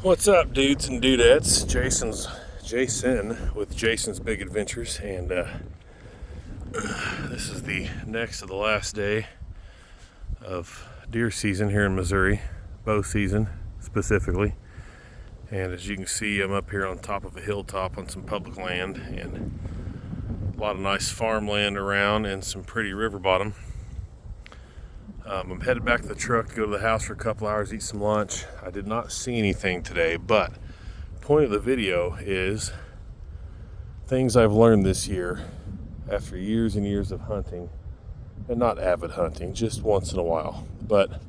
What's up, dudes and dudettes? Jason with Jason's Big Adventures, and this is the next to the last day of deer season here in Missouri, bow season specifically. And as you can see, I'm up here on top of a hilltop on some public land, and a lot of nice farmland around and some pretty river bottom. I'm headed back to the truck to go to the house for a couple hours, eat some lunch. I did not see anything today, but the point of the video is things I've learned this year after years and years of hunting, and not avid hunting, just once in a while. But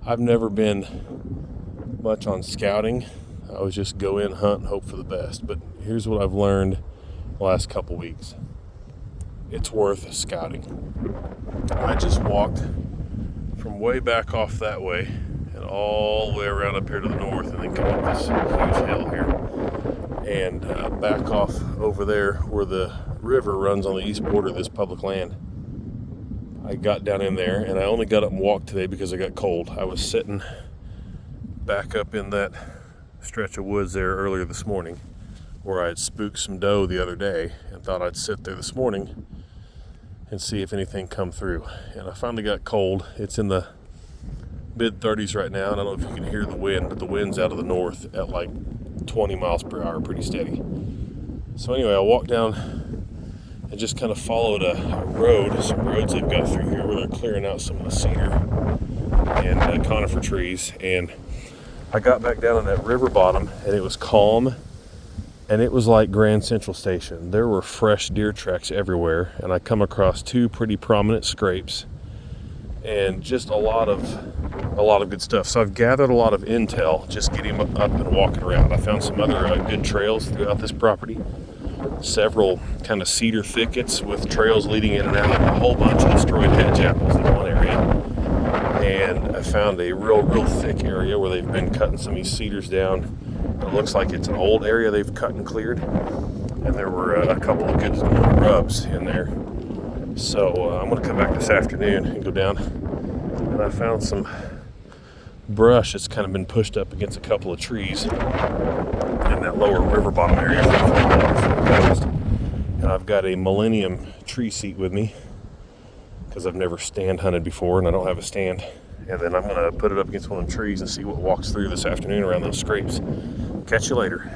I've never been much on scouting. I always just go in, hunt, and hope for the best. But here's what I've learned the last couple weeks. It's worth scouting. I just walked from way back off that way and all the way around up here to the north, and then come up this huge hill here and back off over there where the river runs on the east border of this public land. I got down in there, and I only got up and walked today because I got cold. I was sitting back up in that stretch of woods there earlier this morning where I had spooked some doe the other day and thought I'd sit there this morning and see if anything come through. And I finally got cold. It's in the mid-30s right now, and I don't know if you can hear the wind, but the wind's out of the north at like 20 miles per hour, pretty steady. So anyway, I walked down and just kind of followed a road, some roads they've got through here where they're clearing out some of the cedar and conifer trees. And I got back down in that river bottom, and it was calm. And it was like Grand Central Station. There were fresh deer tracks everywhere, and I come across two pretty prominent scrapes, and just a lot of good stuff. So I've gathered a lot of intel just getting up and walking around. I found some other good trails throughout this property, several kind of cedar thickets with trails leading in and out, a whole bunch of destroyed hedge apples in one area, and I found a real thick area where they've been cutting some of these cedars down. It looks like it's an old area they've cut and cleared, and there were a couple of good rubs in there. So I'm going to come back this afternoon and go down, and I found some brush that's kind of been pushed up against a couple of trees in that lower river bottom area. And I've got a Millennium tree seat with me because I've never stand hunted before, and I don't have a stand. And then I'm going to put it up against one of the trees and see what walks through this afternoon around those scrapes. Catch you later.